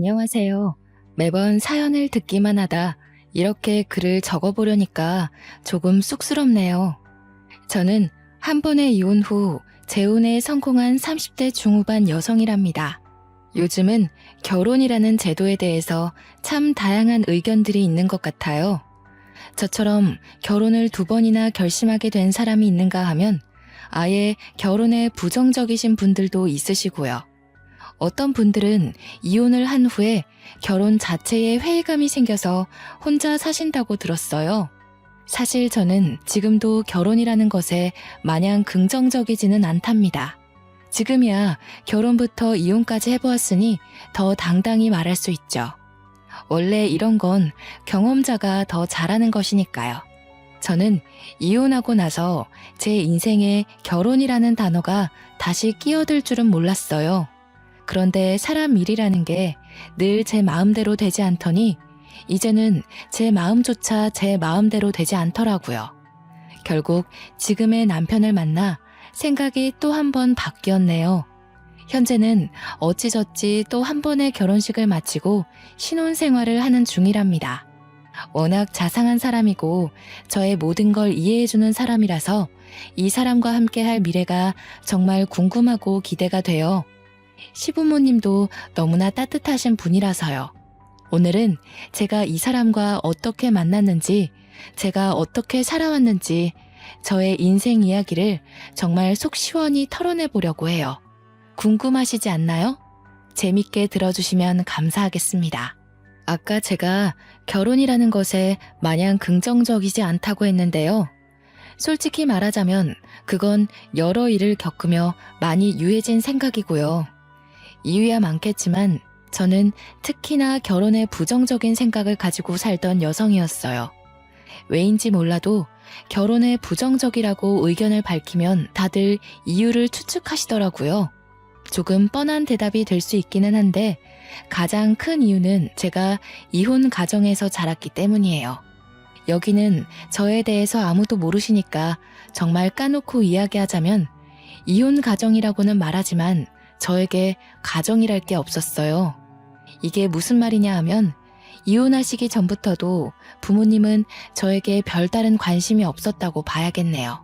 안녕하세요. 매번 사연을 듣기만 하다 이렇게 글을 적어보려니까 조금 쑥스럽네요. 저는 한 번의 이혼 후 재혼에 성공한 30대 중후반 여성이랍니다. 요즘은 결혼이라는 제도에 대해서 참 다양한 의견들이 있는 것 같아요. 저처럼 결혼을 2번이나 결심하게 된 사람이 있는가 하면 아예 결혼에 부정적이신 분들도 있으시고요. 어떤 분들은 이혼을 한 후에 결혼 자체에 회의감이 생겨서 혼자 사신다고 들었어요. 사실 저는 지금도 결혼이라는 것에 마냥 긍정적이지는 않답니다. 지금이야 결혼부터 이혼까지 해보았으니 더 당당히 말할 수 있죠. 원래 이런 건 경험자가 더 잘하는 것이니까요. 저는 이혼하고 나서 제 인생에 결혼이라는 단어가 다시 끼어들 줄은 몰랐어요. 그런데 사람 일이라는 게 늘 제 마음대로 되지 않더니 이제는 제 마음조차 제 마음대로 되지 않더라고요. 결국 지금의 남편을 만나 생각이 또 한 번 바뀌었네요. 현재는 어찌저찌 또 한 번의 결혼식을 마치고 신혼생활을 하는 중이랍니다. 워낙 자상한 사람이고 저의 모든 걸 이해해주는 사람이라서 이 사람과 함께 할 미래가 정말 궁금하고 기대가 돼요. 시부모님도 너무나 따뜻하신 분이라서요. 오늘은 제가 이 사람과 어떻게 만났는지, 제가 어떻게 살아왔는지, 저의 인생 이야기를 정말 속 시원히 털어내보려고 해요. 궁금하시지 않나요? 재밌게 들어주시면 감사하겠습니다. 아까 제가 결혼이라는 것에 마냥 긍정적이지 않다고 했는데요. 솔직히 말하자면 그건 여러 일을 겪으며 많이 유해진 생각이고요. 이유야 많겠지만 저는 특히나 결혼에 부정적인 생각을 가지고 살던 여성이었어요. 왜인지 몰라도 결혼에 부정적이라고 의견을 밝히면 다들 이유를 추측하시더라고요. 조금 뻔한 대답이 될 수 있기는 한데 가장 큰 이유는 제가 이혼 가정에서 자랐기 때문이에요. 여기는 저에 대해서 아무도 모르시니까 정말 까놓고 이야기하자면 이혼 가정이라고는 말하지만 저에게 가정이랄 게 없었어요. 이게 무슨 말이냐 하면 이혼하시기 전부터도 부모님은 저에게 별다른 관심이 없었다고 봐야겠네요.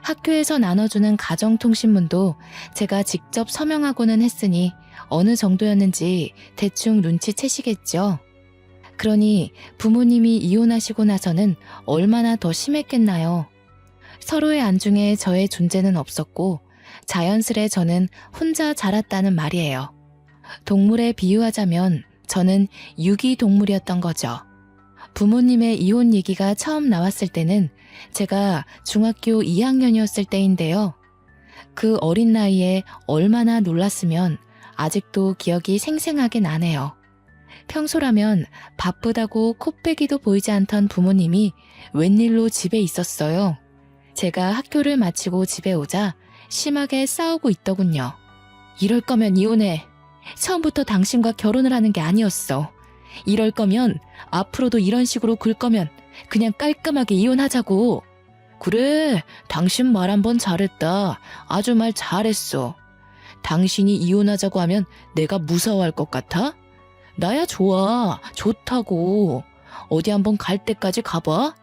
학교에서 나눠주는 가정통신문도 제가 직접 서명하고는 했으니 어느 정도였는지 대충 눈치채시겠죠. 그러니 부모님이 이혼하시고 나서는 얼마나 더 심했겠나요. 서로의 안중에 저의 존재는 없었고 자연스레 저는 혼자 자랐다는 말이에요. 동물에 비유하자면 저는 유기동물이었던 거죠. 부모님의 이혼 얘기가 처음 나왔을 때는 제가 중학교 2학년이었을 때인데요. 그 어린 나이에 얼마나 놀랐으면 아직도 기억이 생생하게 나네요. 평소라면 바쁘다고 코빼기도 보이지 않던 부모님이 웬일로 집에 있었어요. 제가 학교를 마치고 집에 오자 심하게 싸우고 있더군요. 이럴 거면 이혼해. 처음부터 당신과 결혼을 하는 게 아니었어. 이럴 거면 앞으로도 이런 식으로 굴 거면 그냥 깔끔하게 이혼하자고. 그래, 당신 말 한번 잘했다. 아주 말 잘했어. 당신이 이혼하자고 하면 내가 무서워할 것 같아? 나야 좋아. 좋다고. 어디 한번 갈 때까지 가봐.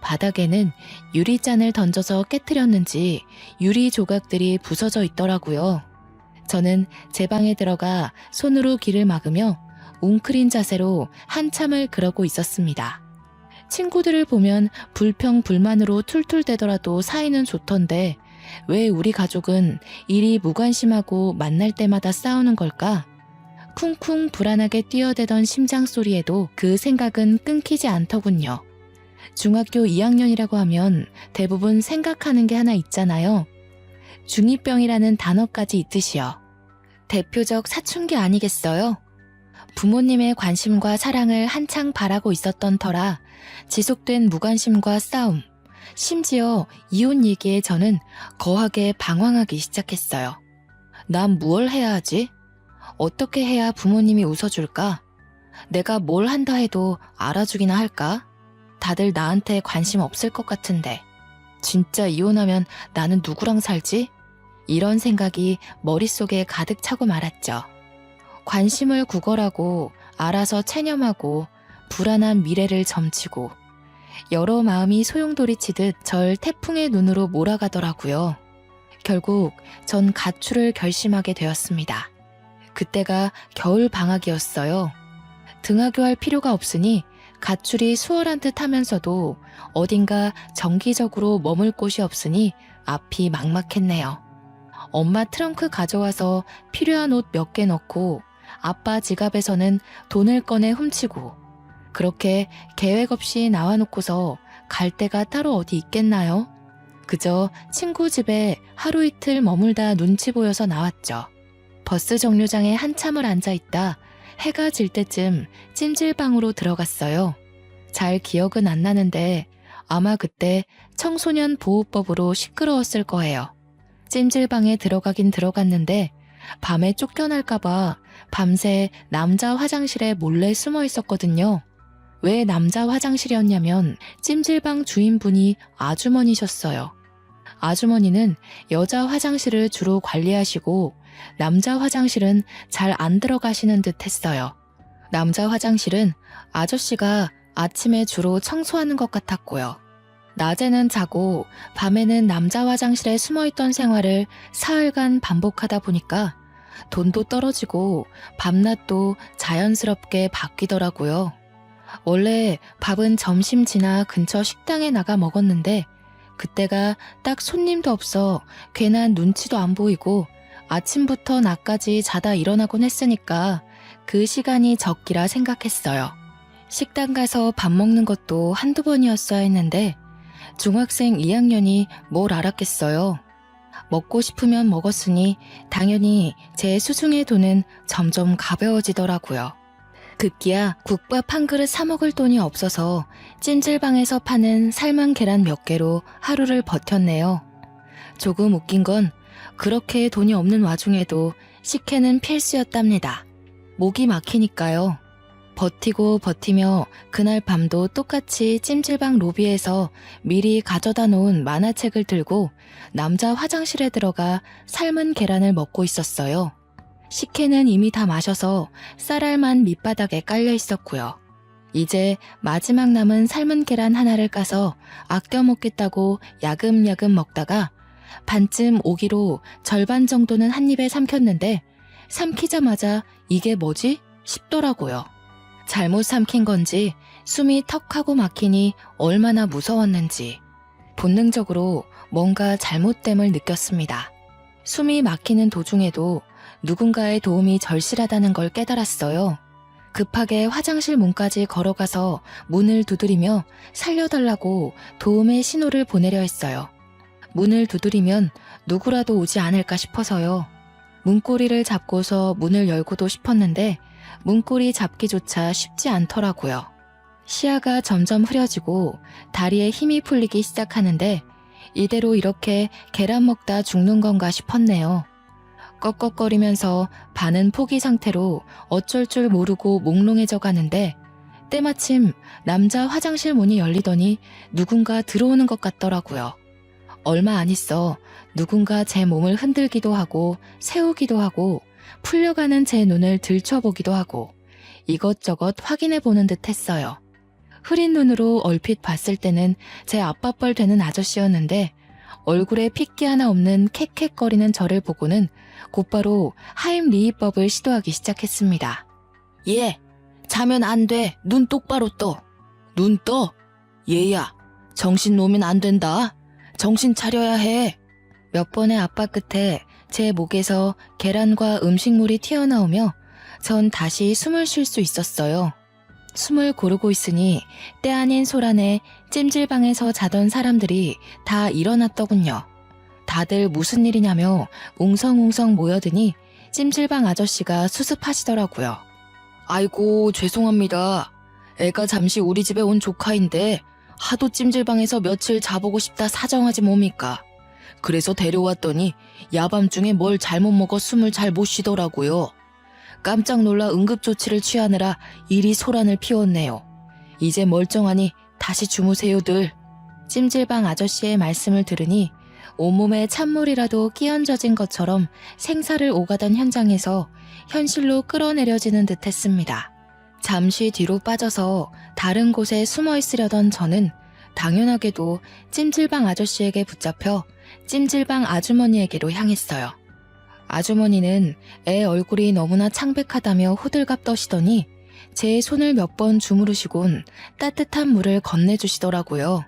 바닥에는 유리잔을 던져서 깨트렸는지 유리 조각들이 부서져 있더라고요. 저는 제 방에 들어가 손으로 귀를 막으며 웅크린 자세로 한참을 그러고 있었습니다. 친구들을 보면 불평불만으로 툴툴대더라도 사이는 좋던데 왜 우리 가족은 이리 무관심하고 만날 때마다 싸우는 걸까? 쿵쿵 불안하게 뛰어대던 심장 소리에도 그 생각은 끊기지 않더군요. 중학교 2학년이라고 하면 대부분 생각하는 게 하나 있잖아요. 중2병이라는 단어까지 있듯이요. 대표적 사춘기 아니겠어요? 부모님의 관심과 사랑을 한창 바라고 있었던 터라 지속된 무관심과 싸움, 심지어 이혼 얘기에 저는 거하게 방황하기 시작했어요. 난 뭘 해야 하지? 어떻게 해야 부모님이 웃어줄까? 내가 뭘 한다 해도 알아주기나 할까? 다들 나한테 관심 없을 것 같은데. 진짜 이혼하면 나는 누구랑 살지? 이런 생각이 머릿속에 가득 차고 말았죠. 관심을 구걸하고 알아서 체념하고 불안한 미래를 점치고 여러 마음이 소용돌이치듯 절 태풍의 눈으로 몰아가더라고요. 결국 전 가출을 결심하게 되었습니다. 그때가 겨울 방학이었어요. 등하교할 필요가 없으니 가출이 수월한 듯 하면서도 어딘가 정기적으로 머물 곳이 없으니 앞이 막막했네요. 엄마 트렁크 가져와서 필요한 옷 몇 개 넣고 아빠 지갑에서는 돈을 꺼내 훔치고 그렇게 계획 없이 나와놓고서 갈 데가 따로 어디 있겠나요? 그저 친구 집에 하루 이틀 머물다 눈치 보여서 나왔죠. 버스 정류장에 한참을 앉아있다 해가 질 때쯤 찜질방으로 들어갔어요. 잘 기억은 안 나는데 아마 그때 청소년 보호법으로 시끄러웠을 거예요. 찜질방에 들어가긴 들어갔는데 밤에 쫓겨날까봐 밤새 남자 화장실에 몰래 숨어 있었거든요. 왜 남자 화장실이었냐면 찜질방 주인분이 아주머니셨어요. 아주머니는 여자 화장실을 주로 관리하시고 남자 화장실은 잘 안 들어가시는 듯 했어요. 남자 화장실은 아저씨가 아침에 주로 청소하는 것 같았고요. 낮에는 자고 밤에는 남자 화장실에 숨어있던 생활을 사흘간 반복하다 보니까 돈도 떨어지고 밤낮도 자연스럽게 바뀌더라고요. 원래 밥은 점심 지나 근처 식당에 나가 먹었는데 그때가 딱 손님도 없어 괜한 눈치도 안 보이고 아침부터 낮까지 자다 일어나곤 했으니까 그 시간이 적기라 생각했어요. 식당 가서 밥 먹는 것도 한두 번이었어야 했는데 중학생 2학년이 뭘 알았겠어요. 먹고 싶으면 먹었으니 당연히 제 수중의 돈은 점점 가벼워지더라고요. 급기야 국밥 한 그릇 사 먹을 돈이 없어서 찜질방에서 파는 삶은 계란 몇 개로 하루를 버텼네요. 조금 웃긴 건 그렇게 돈이 없는 와중에도 식혜는 필수였답니다. 목이 막히니까요. 버티고 버티며 그날 밤도 똑같이 찜질방 로비에서 미리 가져다 놓은 만화책을 들고 남자 화장실에 들어가 삶은 계란을 먹고 있었어요. 식혜는 이미 다 마셔서 쌀알만 밑바닥에 깔려 있었고요. 이제 마지막 남은 삶은 계란 하나를 까서 아껴 먹겠다고 야금야금 먹다가 반쯤 오기로 절반 정도는 한 입에 삼켰는데 삼키자마자 이게 뭐지? 싶더라고요. 잘못 삼킨 건지 숨이 턱하고 막히니 얼마나 무서웠는지 본능적으로 뭔가 잘못됨을 느꼈습니다. 숨이 막히는 도중에도 누군가의 도움이 절실하다는 걸 깨달았어요. 급하게 화장실 문까지 걸어가서 문을 두드리며 살려달라고 도움의 신호를 보내려 했어요. 문을 두드리면 누구라도 오지 않을까 싶어서요. 문고리를 잡고서 문을 열고도 싶었는데 문고리 잡기조차 쉽지 않더라고요. 시야가 점점 흐려지고 다리에 힘이 풀리기 시작하는데 이대로 이렇게 계란 먹다 죽는 건가 싶었네요. 꺽꺽거리면서 반은 포기 상태로 어쩔 줄 모르고 몽롱해져 가는데 때마침 남자 화장실 문이 열리더니 누군가 들어오는 것 같더라고요. 얼마 안 있어 누군가 제 몸을 흔들기도 하고 세우기도 하고 풀려가는 제 눈을 들춰보기도 하고 이것저것 확인해보는 듯 했어요. 흐린 눈으로 얼핏 봤을 때는 제 아빠뻘 되는 아저씨였는데 얼굴에 핏기 하나 없는 캑캑거리는 저를 보고는 곧바로 하임 리히법을 시도하기 시작했습니다. 예, 자면 안 돼. 눈 똑바로 떠. 눈 떠? 얘야, 정신 놓으면 안 된다. 정신 차려야 해. 몇 번의 압박 끝에 제 목에서 계란과 음식물이 튀어나오며 전 다시 숨을 쉴 수 있었어요. 숨을 고르고 있으니 때 아닌 소란에 찜질방에서 자던 사람들이 다 일어났더군요. 다들 무슨 일이냐며 웅성웅성 모여드니 찜질방 아저씨가 수습하시더라고요. 아이고 죄송합니다. 애가 잠시 우리 집에 온 조카인데 하도 찜질방에서 며칠 자보고 싶다 사정하지 뭡니까? 그래서 데려왔더니 야밤중에 뭘 잘못 먹어 숨을 잘 못 쉬더라고요. 깜짝 놀라 응급조치를 취하느라 이리 소란을 피웠네요. 이제 멀쩡하니 다시 주무세요들. 찜질방 아저씨의 말씀을 들으니 온몸에 찬물이라도 끼얹어진 것처럼 생사를 오가던 현장에서 현실로 끌어내려지는 듯 했습니다. 잠시 뒤로 빠져서 다른 곳에 숨어 있으려던 저는 당연하게도 찜질방 아저씨에게 붙잡혀 찜질방 아주머니에게로 향했어요. 아주머니는 애 얼굴이 너무나 창백하다며 호들갑 떠시더니 제 손을 몇 번 주무르시곤 따뜻한 물을 건네주시더라고요.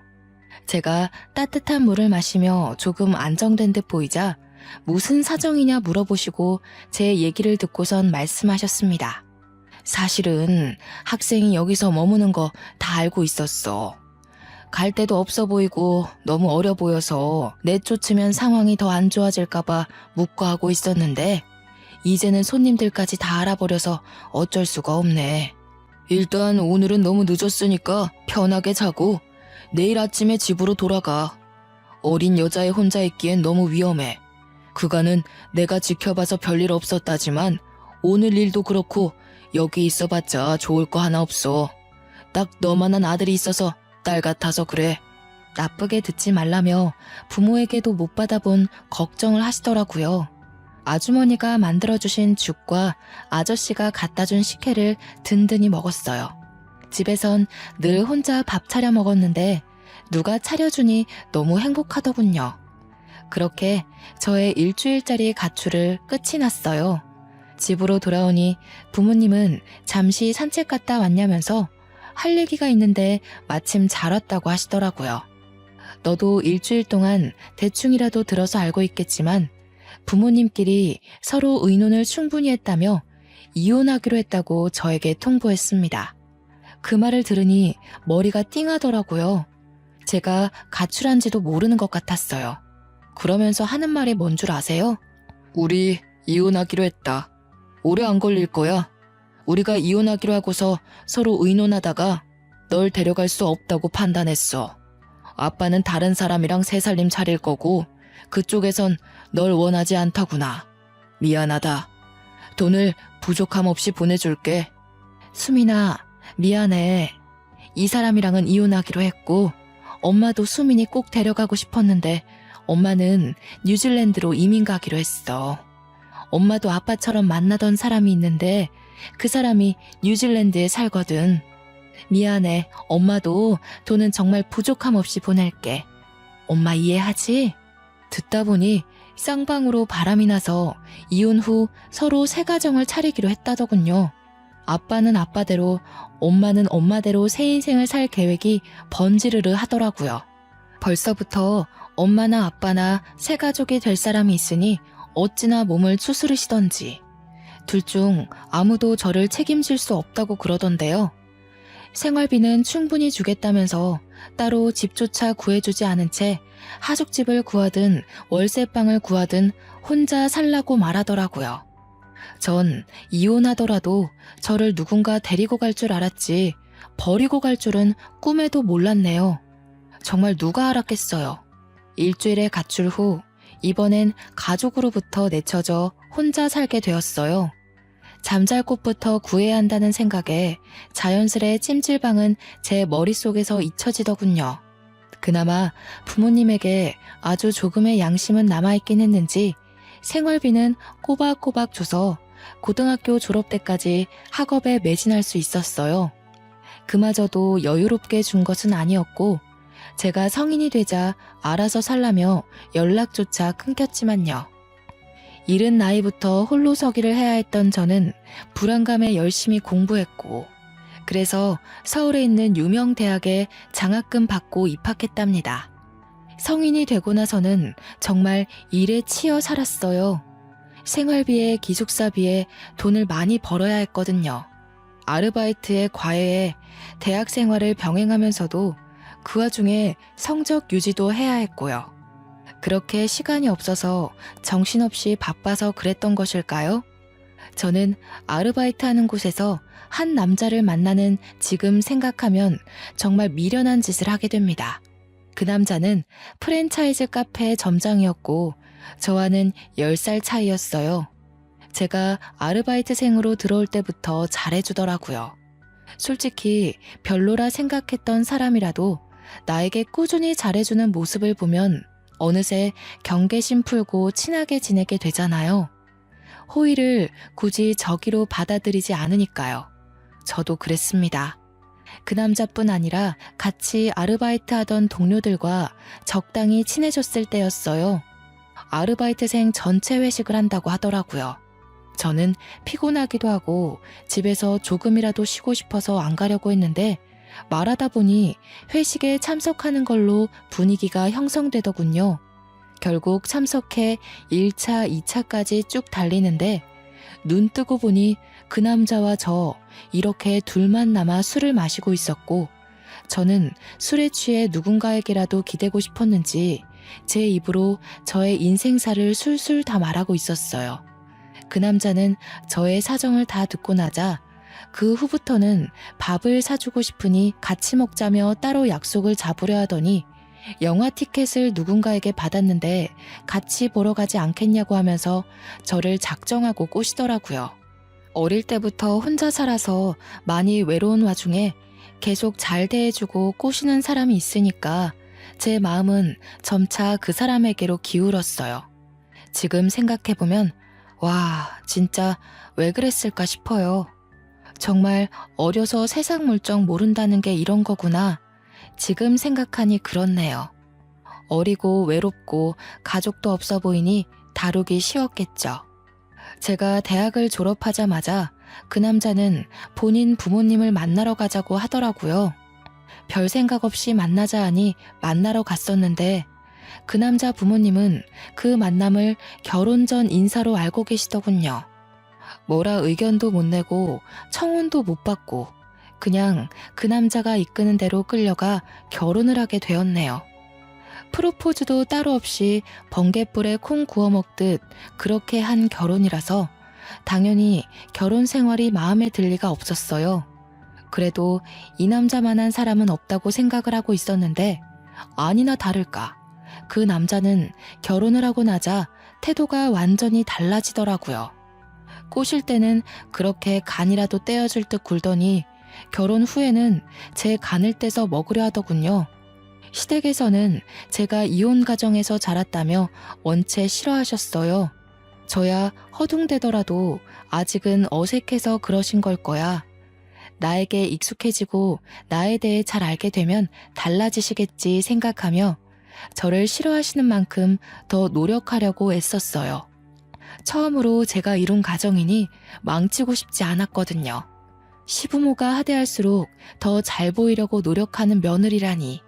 제가 따뜻한 물을 마시며 조금 안정된 듯 보이자 무슨 사정이냐 물어보시고 제 얘기를 듣고선 말씀하셨습니다. 사실은 학생이 여기서 머무는 거 다 알고 있었어. 갈 데도 없어 보이고 너무 어려 보여서 내쫓으면 상황이 더 안 좋아질까봐 묵과하고 있었는데 이제는 손님들까지 다 알아버려서 어쩔 수가 없네. 일단 오늘은 너무 늦었으니까 편하게 자고 내일 아침에 집으로 돌아가. 어린 여자애 혼자 있기엔 너무 위험해. 그간은 내가 지켜봐서 별일 없었다지만 오늘 일도 그렇고 여기 있어봤자 좋을 거 하나 없어. 딱 너만한 아들이 있어서 딸 같아서 그래. 나쁘게 듣지 말라며 부모에게도 못 받아본 걱정을 하시더라고요. 아주머니가 만들어주신 죽과 아저씨가 갖다준 식혜를 든든히 먹었어요. 집에선 늘 혼자 밥 차려 먹었는데 누가 차려주니 너무 행복하더군요. 그렇게 저의 일주일짜리 가출을 끝이 났어요. 집으로 돌아오니 부모님은 잠시 산책 갔다 왔냐면서 할 얘기가 있는데 마침 잘 왔다고 하시더라고요. 너도 일주일 동안 대충이라도 들어서 알고 있겠지만 부모님끼리 서로 의논을 충분히 했다며 이혼하기로 했다고 저에게 통보했습니다. 그 말을 들으니 머리가 띵하더라고요. 제가 가출한지도 모르는 것 같았어요. 그러면서 하는 말이 뭔 줄 아세요? 우리 이혼하기로 했다. 오래 안 걸릴 거야. 우리가 이혼하기로 하고서 서로 의논하다가 널 데려갈 수 없다고 판단했어. 아빠는 다른 사람이랑 새 살림 차릴 거고 그쪽에선 널 원하지 않다구나. 미안하다. 돈을 부족함 없이 보내줄게. 수민아, 미안해. 이 사람이랑은 이혼하기로 했고 엄마도 수민이 꼭 데려가고 싶었는데 엄마는 뉴질랜드로 이민 가기로 했어. 엄마도 아빠처럼 만나던 사람이 있는데 그 사람이 뉴질랜드에 살거든. 미안해. 엄마도 돈은 정말 부족함 없이 보낼게. 엄마 이해하지? 듣다 보니 쌍방으로 바람이 나서 이혼 후 서로 새 가정을 차리기로 했다더군요. 아빠는 아빠대로, 엄마는 엄마대로 새 인생을 살 계획이 번지르르 하더라고요. 벌써부터 엄마나 아빠나 새 가족이 될 사람이 있으니 어찌나 몸을 추스르시던지. 둘 중 아무도 저를 책임질 수 없다고 그러던데요. 생활비는 충분히 주겠다면서 따로 집조차 구해주지 않은 채 하숙집을 구하든 월세방을 구하든 혼자 살라고 말하더라고요. 전 이혼하더라도 저를 누군가 데리고 갈 줄 알았지 버리고 갈 줄은 꿈에도 몰랐네요. 정말 누가 알았겠어요. 일주일의 가출 후 이번엔 가족으로부터 내쳐져 혼자 살게 되었어요. 잠잘 곳부터 구해야 한다는 생각에 자연스레 찜질방은 제 머릿속에서 잊혀지더군요. 그나마 부모님에게 아주 조금의 양심은 남아있긴 했는지 생활비는 꼬박꼬박 줘서 고등학교 졸업 때까지 학업에 매진할 수 있었어요. 그마저도 여유롭게 준 것은 아니었고 제가 성인이 되자 알아서 살라며 연락조차 끊겼지만요. 이른 나이부터 홀로 서기를 해야 했던 저는 불안감에 열심히 공부했고 그래서 서울에 있는 유명 대학에 장학금 받고 입학했답니다. 성인이 되고 나서는 정말 일에 치여 살았어요. 생활비에 기숙사비에 돈을 많이 벌어야 했거든요. 아르바이트에 과외에 대학 생활을 병행하면서도 그 와중에 성적 유지도 해야 했고요. 그렇게 시간이 없어서 정신없이 바빠서 그랬던 것일까요? 저는 아르바이트 하는 곳에서 한 남자를 만나는 지금 생각하면 정말 미련한 짓을 하게 됩니다. 그 남자는 프랜차이즈 카페 점장이었고 저와는 10살 차이였어요. 제가 아르바이트생으로 들어올 때부터 잘해주더라고요. 솔직히 별로라 생각했던 사람이라도 나에게 꾸준히 잘해주는 모습을 보면 어느새 경계심 풀고 친하게 지내게 되잖아요. 호의를 굳이 저기로 받아들이지 않으니까요. 저도 그랬습니다. 그 남자뿐 아니라 같이 아르바이트 하던 동료들과 적당히 친해졌을 때였어요. 아르바이트생 전체 회식을 한다고 하더라고요. 저는 피곤하기도 하고 집에서 조금이라도 쉬고 싶어서 안 가려고 했는데 말하다 보니 회식에 참석하는 걸로 분위기가 형성되더군요. 결국 참석해 1차, 2차까지 쭉 달리는데 눈 뜨고 보니 그 남자와 저 이렇게 둘만 남아 술을 마시고 있었고 저는 술에 취해 누군가에게라도 기대고 싶었는지 제 입으로 저의 인생사를 술술 다 말하고 있었어요. 그 남자는 저의 사정을 다 듣고 나자 그 후부터는 밥을 사주고 싶으니 같이 먹자며 따로 약속을 잡으려 하더니 영화 티켓을 누군가에게 받았는데 같이 보러 가지 않겠냐고 하면서 저를 작정하고 꼬시더라고요. 어릴 때부터 혼자 살아서 많이 외로운 와중에 계속 잘 대해주고 꼬시는 사람이 있으니까 제 마음은 점차 그 사람에게로 기울었어요. 지금 생각해보면 와, 진짜 왜 그랬을까 싶어요. 정말 어려서 세상 물정 모른다는 게 이런 거구나. 지금 생각하니 그렇네요. 어리고 외롭고 가족도 없어 보이니 다루기 쉬웠겠죠. 제가 대학을 졸업하자마자 그 남자는 본인 부모님을 만나러 가자고 하더라고요. 별 생각 없이 만나자 하니 만나러 갔었는데 그 남자 부모님은 그 만남을 결혼 전 인사로 알고 계시더군요. 뭐라 의견도 못 내고 청혼도 못 받고 그냥 그 남자가 이끄는 대로 끌려가 결혼을 하게 되었네요. 프로포즈도 따로 없이 번갯불에 콩 구워 먹듯 그렇게 한 결혼이라서 당연히 결혼 생활이 마음에 들 리가 없었어요. 그래도 이 남자만한 사람은 없다고 생각을 하고 있었는데 아니나 다를까 그 남자는 결혼을 하고 나자 태도가 완전히 달라지더라고요. 꼬실 때는 그렇게 간이라도 떼어줄 듯 굴더니 결혼 후에는 제 간을 떼서 먹으려 하더군요. 시댁에서는 제가 이혼 가정에서 자랐다며 원체 싫어하셨어요. 저야 허둥대더라도 아직은 어색해서 그러신 걸 거야. 나에게 익숙해지고 나에 대해 잘 알게 되면 달라지시겠지 생각하며 저를 싫어하시는 만큼 더 노력하려고 애썼어요. 처음으로 제가 이룬 가정이니 망치고 싶지 않았거든요. 시부모가 하대할수록 더 잘 보이려고 노력하는 며느리라니.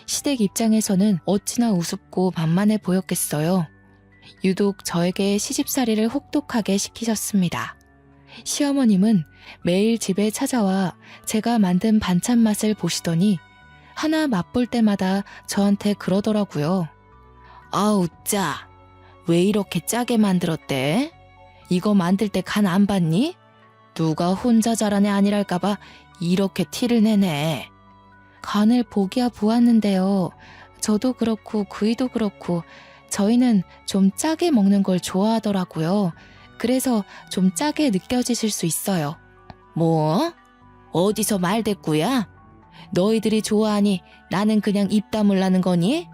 시댁 입장에서는 어찌나 우습고 만만해 보였겠어요. 유독 저에게 시집살이를 혹독하게 시키셨습니다. 시어머님은 매일 집에 찾아와 제가 만든 반찬 맛을 보시더니 하나 맛볼 때마다 저한테 그러더라고요. 아우 짜, 왜 이렇게 짜게 만들었대? 이거 만들 때 간 안 봤니? 누가 혼자 잘한 애 아니랄까봐 이렇게 티를 내네. 간을 보기야 보았는데요. 저도 그렇고 그이도 그렇고 저희는 좀 짜게 먹는 걸 좋아하더라고요. 그래서 좀 짜게 느껴지실 수 있어요. 뭐? 어디서 말대꾸야? 너희들이 좋아하니 나는 그냥 입 다물라는 거니?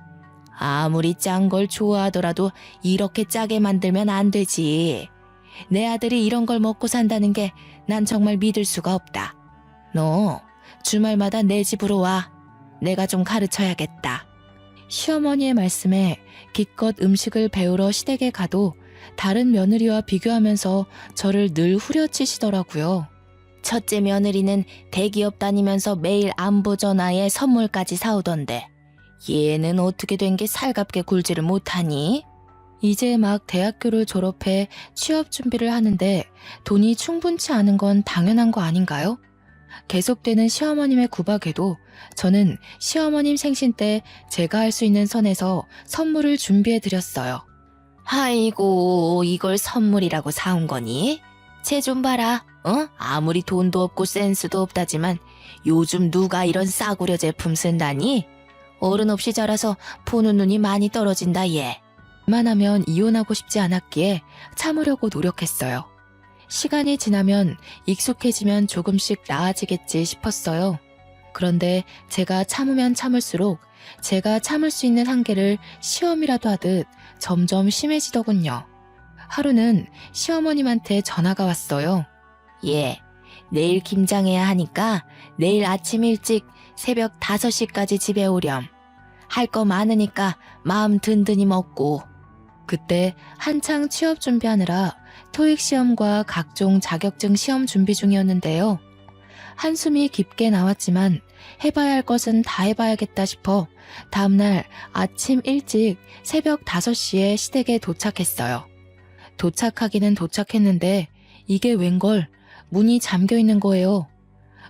아무리 짠 걸 좋아하더라도 이렇게 짜게 만들면 안 되지. 내 아들이 이런 걸 먹고 산다는 게 난 정말 믿을 수가 없다. 너 주말마다 내 집으로 와. 내가 좀 가르쳐야겠다. 시어머니의 말씀에 기껏 음식을 배우러 시댁에 가도 다른 며느리와 비교하면서 저를 늘 후려치시더라고요. 첫째 며느리는 대기업 다니면서 매일 안부 전화에 선물까지 사오던데 얘는 어떻게 된 게 살갑게 굴지를 못하니? 이제 막 대학교를 졸업해 취업 준비를 하는데 돈이 충분치 않은 건 당연한 거 아닌가요? 계속되는 시어머님의 구박에도 저는 시어머님 생신 때 제가 할 수 있는 선에서 선물을 준비해 드렸어요. 아이고, 이걸 선물이라고 사온 거니? 쟤 좀 봐라. 아무리 돈도 없고 센스도 없다지만 요즘 누가 이런 싸구려 제품 쓴다니? 어른 없이 자라서 보는 눈이 많이 떨어진다 얘. 웬만하면 이혼하고 싶지 않았기에 참으려고 노력했어요. 시간이 지나면 익숙해지면 조금씩 나아지겠지 싶었어요. 그런데 제가 참으면 참을수록 제가 참을 수 있는 한계를 시험이라도 하듯 점점 심해지더군요. 하루는 시어머님한테 전화가 왔어요. 예, 내일 김장해야 하니까 내일 아침 일찍 새벽 5시까지 집에 오렴. 할 거 많으니까 마음 든든히 먹고. 그때 한창 취업 준비하느라 토익 시험과 각종 자격증 시험 준비 중이었는데요. 한숨이 깊게 나왔지만 해봐야 할 것은 다 해봐야겠다 싶어 다음날 아침 일찍 새벽 5시에 시댁에 도착했어요. 도착하기는 도착했는데 이게 웬걸 문이 잠겨 있는 거예요.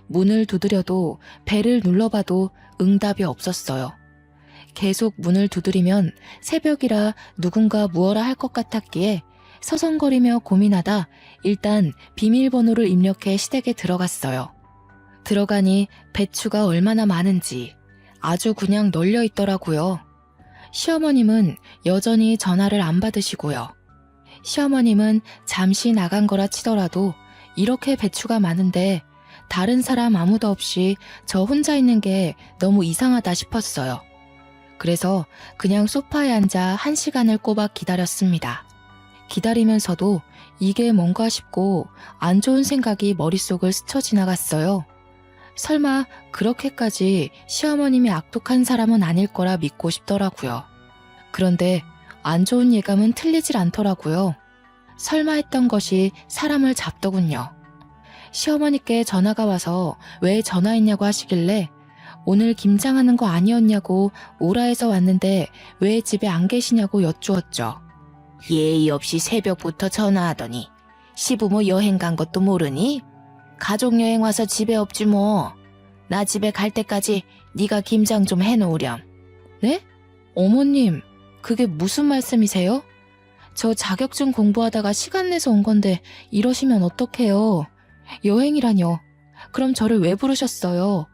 문을 두드려도 벨을 눌러봐도 응답이 없었어요. 계속 문을 두드리면 새벽이라 누군가 무어라 할 것 같았기에 서성거리며 고민하다 일단 비밀번호를 입력해 시댁에 들어갔어요. 들어가니 배추가 얼마나 많은지 아주 그냥 널려 있더라고요. 시어머님은 여전히 전화를 안 받으시고요. 시어머님은 잠시 나간 거라 치더라도 이렇게 배추가 많은데 다른 사람 아무도 없이 저 혼자 있는 게 너무 이상하다 싶었어요. 그래서 그냥 소파에 앉아 1시간을 꼬박 기다렸습니다. 기다리면서도 이게 뭔가 싶고 안 좋은 생각이 머릿속을 스쳐 지나갔어요. 설마 그렇게까지 시어머님이 악독한 사람은 아닐 거라 믿고 싶더라고요. 그런데 안 좋은 예감은 틀리질 않더라고요. 설마 했던 것이 사람을 잡더군요. 시어머니께 전화가 와서 왜 전화했냐고 하시길래 오늘 김장하는 거 아니었냐고 오라 해서 왔는데 왜 집에 안 계시냐고 여쭈었죠. 예의 없이 새벽부터 전화하더니 시부모 여행 간 것도 모르니? 가족여행 와서 집에 없지 뭐. 나 집에 갈 때까지 네가 김장 좀 해놓으렴. 네? 어머님, 그게 무슨 말씀이세요? 저 자격증 공부하다가 시간 내서 온 건데 이러시면 어떡해요. 여행이라뇨. 그럼 저를 왜 부르셨어요?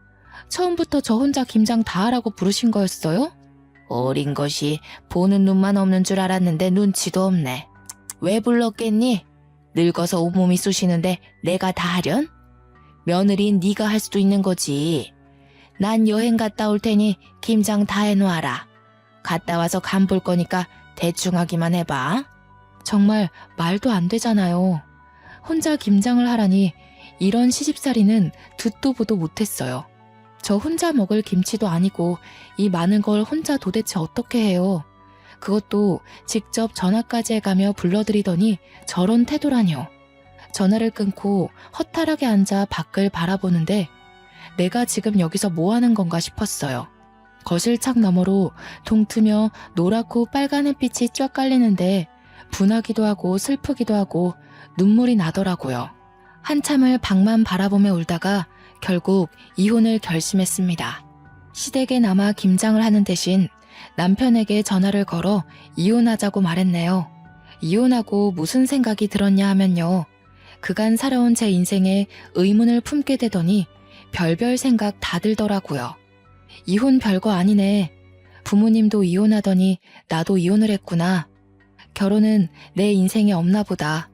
처음부터 저 혼자 김장 다 하라고 부르신 거였어요? 어린 것이 보는 눈만 없는 줄 알았는데 눈치도 없네. 왜 불렀겠니? 늙어서 온몸이 쑤시는데 내가 다 하련? 며느리인 네가 할 수도 있는 거지. 난 여행 갔다 올 테니 김장 다 해놓아라. 갔다 와서 간 볼 거니까 대충 하기만 해봐. 정말 말도 안 되잖아요. 혼자 김장을 하라니 이런 시집살이는 듣도 보도 못했어요. 저 혼자 먹을 김치도 아니고 이 많은 걸 혼자 도대체 어떻게 해요. 그것도 직접 전화까지 해가며 불러드리더니 저런 태도라뇨. 전화를 끊고 허탈하게 앉아 밖을 바라보는데 내가 지금 여기서 뭐 하는 건가 싶었어요. 거실 창 너머로 동트며 노랗고 빨간 햇빛이 쫙 깔리는데 분하기도 하고 슬프기도 하고 눈물이 나더라고요. 한참을 방만 바라보며 울다가 결국 이혼을 결심했습니다. 시댁에 남아 김장을 하는 대신 남편에게 전화를 걸어 이혼하자고 말했네요. 이혼하고 무슨 생각이 들었냐 하면요. 그간 살아온 제 인생에 의문을 품게 되더니 별별 생각 다 들더라고요. 이혼 별거 아니네. 부모님도 이혼하더니 나도 이혼을 했구나. 결혼은 내 인생에 없나 보다.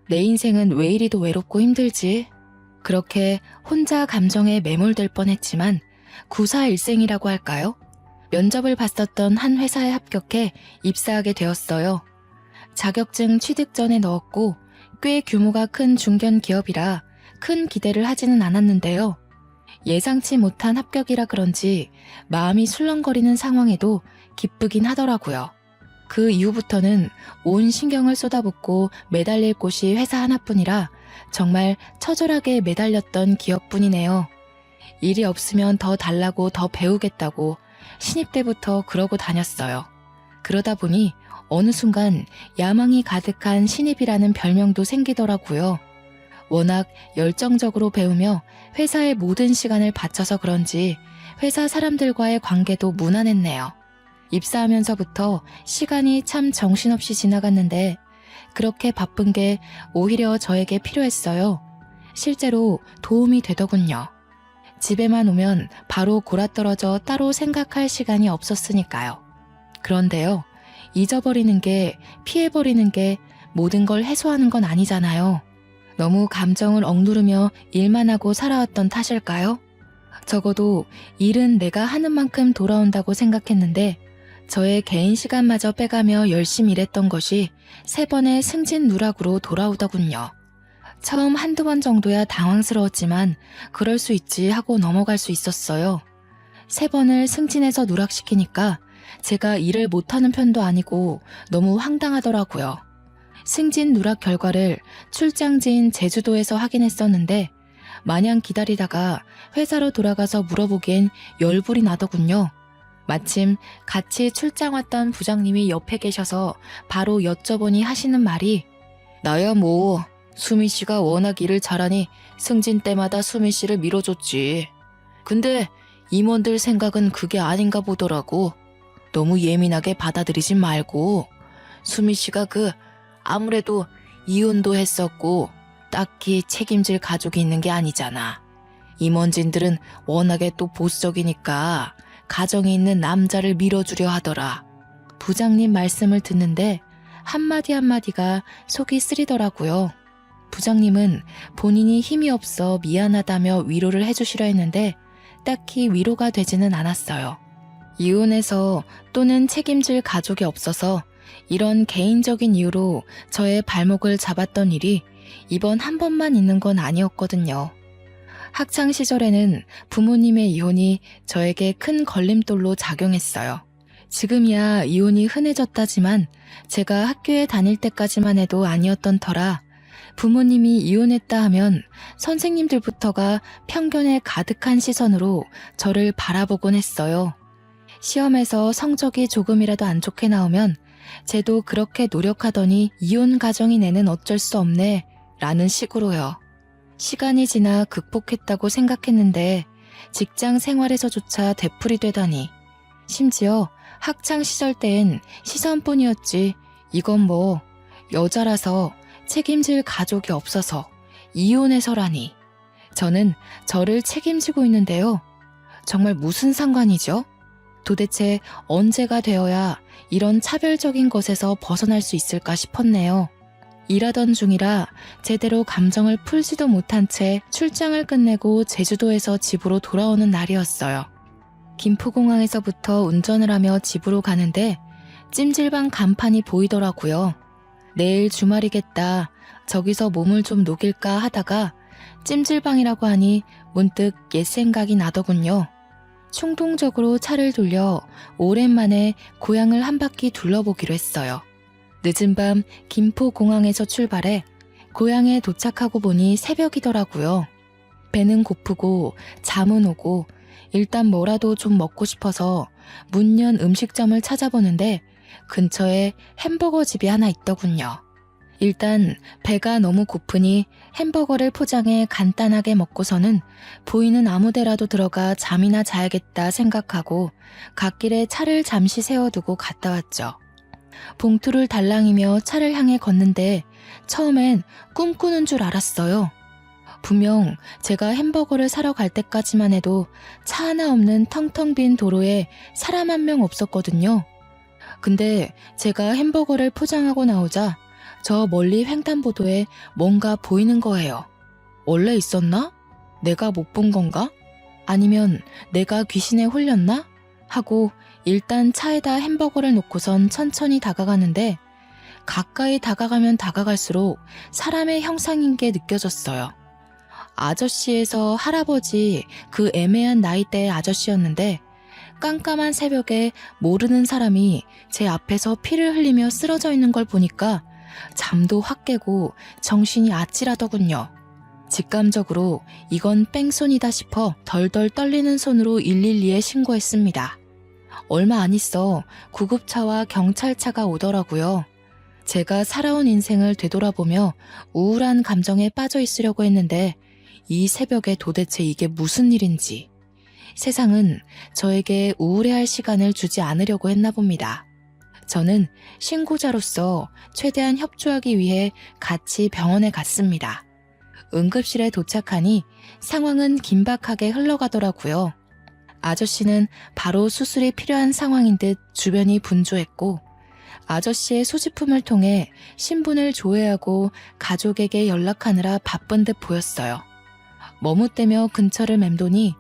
내 인생은 왜 이리도 외롭고 힘들지? 그렇게 혼자 감정에 매몰될 뻔했지만 구사일생이라고 할까요? 면접을 봤었던 한 회사에 합격해 입사하게 되었어요. 자격증 취득 전에 넣었고 꽤 규모가 큰 중견 기업이라 큰 기대를 하지는 않았는데요. 예상치 못한 합격이라 그런지 마음이 술렁거리는 상황에도 기쁘긴 하더라고요. 그 이후부터는 온 신경을 쏟아붓고 매달릴 곳이 회사 하나뿐이라 정말 처절하게 매달렸던 기업뿐이네요. 일이 없으면 더 달라고 더 배우겠다고 신입 때부터 그러고 다녔어요. 그러다 보니 어느 순간 야망이 가득한 신입이라는 별명도 생기더라고요. 워낙 열정적으로 배우며 회사의 모든 시간을 바쳐서 그런지 회사 사람들과의 관계도 무난했네요. 입사하면서부터 시간이 참 정신없이 지나갔는데 그렇게 바쁜 게 오히려 저에게 필요했어요. 실제로 도움이 되더군요. 집에만 오면 바로 골아떨어져 따로 생각할 시간이 없었으니까요. 그런데요, 잊어버리는 게, 피해버리는 게 모든 걸 해소하는 건 아니잖아요. 너무 감정을 억누르며 일만 하고 살아왔던 탓일까요? 적어도 일은 내가 하는 만큼 돌아온다고 생각했는데 저의 개인 시간마저 빼가며 열심히 일했던 것이 3번의 승진 누락으로 돌아오더군요. 처음 한두 번 정도야 당황스러웠지만 그럴 수 있지 하고 넘어갈 수 있었어요. 3번을 승진해서 누락시키니까 제가 일을 못하는 편도 아니고 너무 황당하더라고요. 승진 누락 결과를 출장지인 제주도에서 확인했었는데 마냥 기다리다가 회사로 돌아가서 물어보기엔 열불이 나더군요. 마침 같이 출장 왔던 부장님이 옆에 계셔서 바로 여쭤보니 하시는 말이 나야 뭐 수미 씨가 워낙 일을 잘하니 승진 때마다 수미 씨를 밀어줬지. 근데 임원들 생각은 그게 아닌가 보더라고. 너무 예민하게 받아들이지 말고 수미 씨가 아무래도 이혼도 했었고 딱히 책임질 가족이 있는 게 아니잖아. 임원진들은 워낙에 또 보수적이니까 가정이 있는 남자를 밀어주려 하더라. 부장님 말씀을 듣는데 한마디 한마디가 속이 쓰리더라고요. 부장님은 본인이 힘이 없어 미안하다며 위로를 해주시려 했는데 딱히 위로가 되지는 않았어요. 이혼해서 또는 책임질 가족이 없어서 이런 개인적인 이유로 저의 발목을 잡았던 일이 이번 한 번만 있는 건 아니었거든요. 학창 시절에는 부모님의 이혼이 저에게 큰 걸림돌로 작용했어요. 지금이야 이혼이 흔해졌다지만 제가 학교에 다닐 때까지만 해도 아니었던 터라 부모님이 이혼했다 하면 선생님들부터가 편견에 가득한 시선으로 저를 바라보곤 했어요. 시험에서 성적이 조금이라도 안 좋게 나오면 쟤도 그렇게 노력하더니 이혼 가정이 내는 어쩔 수 없네 라는 식으로요. 시간이 지나 극복했다고 생각했는데 직장 생활에서조차 되풀이되다니. 심지어 학창 시절 땐 시선뿐이었지 이건 뭐 여자라서 책임질 가족이 없어서 이혼해서라니. 저는 저를 책임지고 있는데요. 정말 무슨 상관이죠? 도대체 언제가 되어야 이런 차별적인 것에서 벗어날 수 있을까 싶었네요. 일하던 중이라 제대로 감정을 풀지도 못한 채 출장을 끝내고 제주도에서 집으로 돌아오는 날이었어요. 김포공항에서부터 운전을 하며 집으로 가는데 찜질방 간판이 보이더라고요. 내일 주말이겠다. 저기서 몸을 좀 녹일까 하다가 찜질방이라고 하니 문득 옛 생각이 나더군요. 충동적으로 차를 돌려 오랜만에 고향을 한 바퀴 둘러보기로 했어요. 늦은 밤 김포공항에서 출발해 고향에 도착하고 보니 새벽이더라고요. 배는 고프고 잠은 오고 일단 뭐라도 좀 먹고 싶어서 문 연 음식점을 찾아보는데 근처에 햄버거 집이 하나 있더군요. 일단 배가 너무 고프니 햄버거를 포장해 간단하게 먹고서는 보이는 아무 데라도 들어가 잠이나 자야겠다 생각하고 갓길에 차를 잠시 세워두고 갔다 왔죠. 봉투를 달랑이며 차를 향해 걷는데 처음엔 꿈꾸는 줄 알았어요. 분명 제가 햄버거를 사러 갈 때까지만 해도 차 하나 없는 텅텅 빈 도로에 사람 한 명 없었거든요. 근데 제가 햄버거를 포장하고 나오자 저 멀리 횡단보도에 뭔가 보이는 거예요. 원래 있었나? 내가 못 본 건가? 아니면 내가 귀신에 홀렸나? 하고 일단 차에다 햄버거를 놓고선 천천히 다가가는데 가까이 다가가면 다가갈수록 사람의 형상인 게 느껴졌어요. 아저씨에서 할아버지 그 애매한 나이대의 아저씨였는데 깜깜한 새벽에 모르는 사람이 제 앞에서 피를 흘리며 쓰러져 있는 걸 보니까 잠도 확 깨고 정신이 아찔하더군요. 직감적으로 이건 뺑소니다 싶어 덜덜 떨리는 손으로 112에 신고했습니다. 얼마 안 있어 구급차와 경찰차가 오더라고요. 제가 살아온 인생을 되돌아보며 우울한 감정에 빠져 있으려고 했는데 이 새벽에 도대체 이게 무슨 일인지. 세상은 저에게 우울해할 시간을 주지 않으려고 했나 봅니다. 저는 신고자로서 최대한 협조하기 위해 같이 병원에 갔습니다. 응급실에 도착하니 상황은 긴박하게 흘러가더라고요. 아저씨는 바로 수술이 필요한 상황인 듯 주변이 분주했고 아저씨의 소지품을 통해 신분을 조회하고 가족에게 연락하느라 바쁜 듯 보였어요. 머뭇대며 근처를 맴도니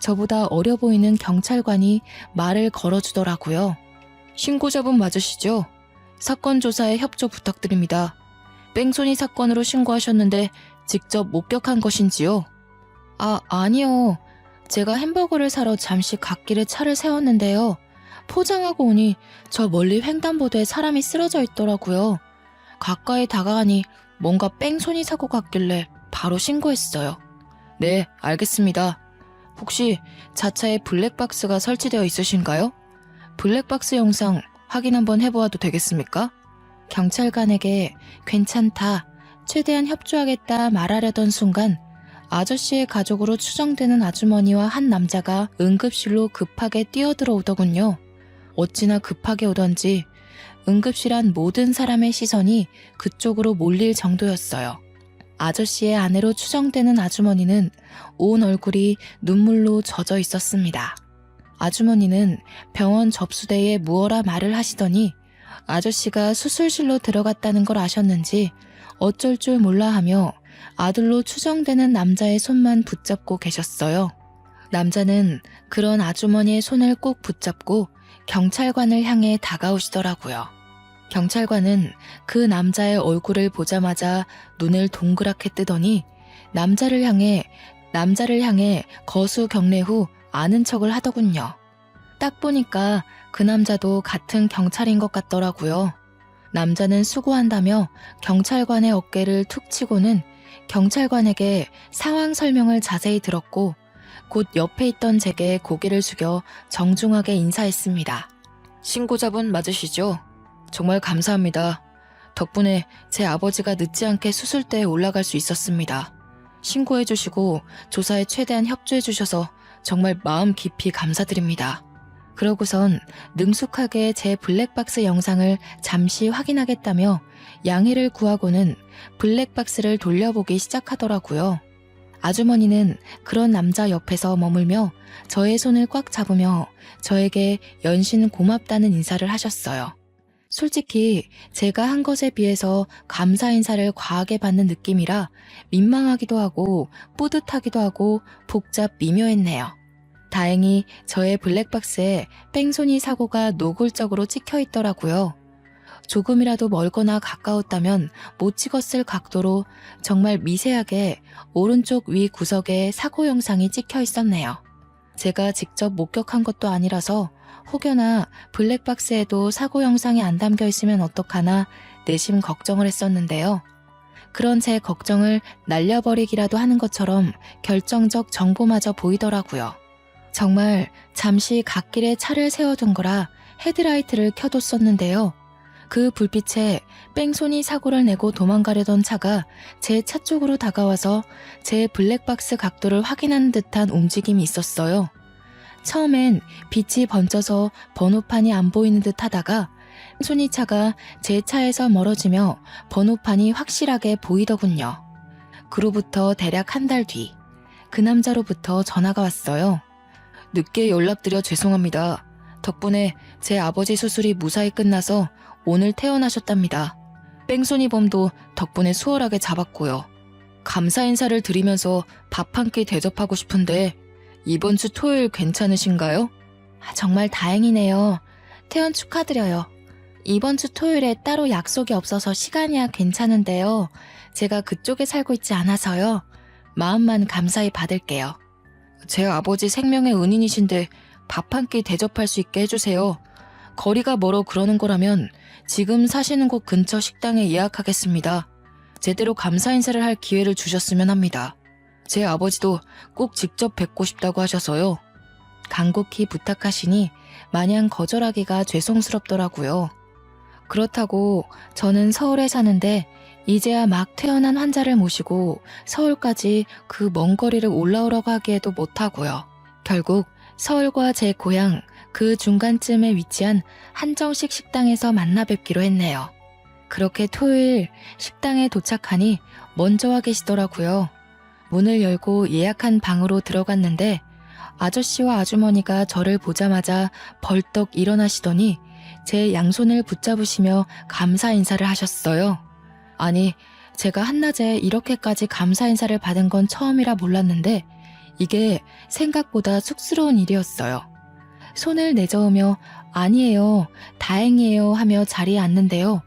저보다 어려 보이는 경찰관이 말을 걸어주더라고요. 신고자분 맞으시죠? 사건 조사에 협조 부탁드립니다. 뺑소니 사건으로 신고하셨는데 직접 목격한 것인지요? 아니요. 제가 햄버거를 사러 잠시 갓길에 차를 세웠는데요. 포장하고 오니 저 멀리 횡단보도에 사람이 쓰러져 있더라고요. 가까이 다가가니 뭔가 뺑소니 사고 같길래 바로 신고했어요. 네, 알겠습니다. 혹시 자차에 블랙박스가 설치되어 있으신가요? 블랙박스 영상 확인 한번 해보아도 되겠습니까? 경찰관에게 괜찮다, 최대한 협조하겠다 말하려던 순간 아저씨의 가족으로 추정되는 아주머니와 한 남자가 응급실로 급하게 뛰어들어오더군요. 어찌나 급하게 오던지 응급실 안 모든 사람의 시선이 그쪽으로 몰릴 정도였어요. 아저씨의 아내로 추정되는 아주머니는 온 얼굴이 눈물로 젖어 있었습니다. 아주머니는 병원 접수대에 무어라 말을 하시더니 아저씨가 수술실로 들어갔다는 걸 아셨는지 어쩔 줄 몰라 하며 아들로 추정되는 남자의 손만 붙잡고 계셨어요. 남자는 그런 아주머니의 손을 꼭 붙잡고 경찰관을 향해 다가오시더라고요. 경찰관은 그 남자의 얼굴을 보자마자 눈을 동그랗게 뜨더니 남자를 향해 거수 경례 후 아는 척을 하더군요. 딱 보니까 그 남자도 같은 경찰인 것 같더라고요. 남자는 수고한다며 경찰관의 어깨를 툭 치고는 경찰관에게 상황 설명을 자세히 들었고 곧 옆에 있던 제게 고개를 숙여 정중하게 인사했습니다. 신고자분 맞으시죠? 정말 감사합니다. 덕분에 제 아버지가 늦지 않게 수술대에 올라갈 수 있었습니다. 신고해 주시고 조사에 최대한 협조해 주셔서 정말 마음 깊이 감사드립니다. 그러고선 능숙하게 제 블랙박스 영상을 잠시 확인하겠다며 양해를 구하고는 블랙박스를 돌려보기 시작하더라고요. 아주머니는 그런 남자 옆에서 머물며 저의 손을 꽉 잡으며 저에게 연신 고맙다는 인사를 하셨어요. 솔직히 제가 한 것에 비해서 감사 인사를 과하게 받는 느낌이라 민망하기도 하고 뿌듯하기도 하고 복잡 미묘했네요. 다행히 저의 블랙박스에 뺑소니 사고가 노골적으로 찍혀 있더라고요. 조금이라도 멀거나 가까웠다면 못 찍었을 각도로 정말 미세하게 오른쪽 위 구석에 사고 영상이 찍혀 있었네요. 제가 직접 목격한 것도 아니라서 혹여나 블랙박스에도 사고 영상이 안 담겨 있으면 어떡하나 내심 걱정을 했었는데요. 그런 제 걱정을 날려버리기라도 하는 것처럼 결정적 정보마저 보이더라고요. 정말 잠시 갓길에 차를 세워둔 거라 헤드라이트를 켜뒀었는데요. 그 불빛에 뺑소니 사고를 내고 도망가려던 차가 제 차 쪽으로 다가와서 제 블랙박스 각도를 확인하는 듯한 움직임이 있었어요. 처음엔 빛이 번져서 번호판이 안 보이는 듯 하다가 뺑소니 차가 제 차에서 멀어지며 번호판이 확실하게 보이더군요. 그로부터 대략 한 달 뒤, 그 남자로부터 전화가 왔어요. 늦게 연락드려 죄송합니다. 덕분에 제 아버지 수술이 무사히 끝나서 오늘 퇴원하셨답니다. 뺑소니범도 덕분에 수월하게 잡았고요. 감사 인사를 드리면서 밥 한 끼 대접하고 싶은데 이번 주 토요일 괜찮으신가요? 정말 다행이네요. 퇴원 축하드려요. 이번 주 토요일에 따로 약속이 없어서 시간이야 괜찮은데요. 제가 그쪽에 살고 있지 않아서요. 마음만 감사히 받을게요. 제 아버지 생명의 은인이신데 밥 한 끼 대접할 수 있게 해주세요. 거리가 멀어 그러는 거라면 지금 사시는 곳 근처 식당에 예약하겠습니다. 제대로 감사 인사를 할 기회를 주셨으면 합니다. 제 아버지도 꼭 직접 뵙고 싶다고 하셔서요. 간곡히 부탁하시니 마냥 거절하기가 죄송스럽더라고요. 그렇다고 저는 서울에 사는데 이제야 막 퇴원한 환자를 모시고 서울까지 그 먼 거리를 올라오라고 하기에도 못하고요. 결국 서울과 제 고향 그 중간쯤에 위치한 한정식 식당에서 만나 뵙기로 했네요. 그렇게 토요일 식당에 도착하니 먼저 와 계시더라고요. 문을 열고 예약한 방으로 들어갔는데 아저씨와 아주머니가 저를 보자마자 벌떡 일어나시더니 제 양손을 붙잡으시며 감사 인사를 하셨어요. 아니, 제가 한낮에 이렇게까지 감사 인사를 받은 건 처음이라 몰랐는데 이게 생각보다 쑥스러운 일이었어요. 손을 내저으며 아니에요, 다행이에요 하며 자리에 앉는데요.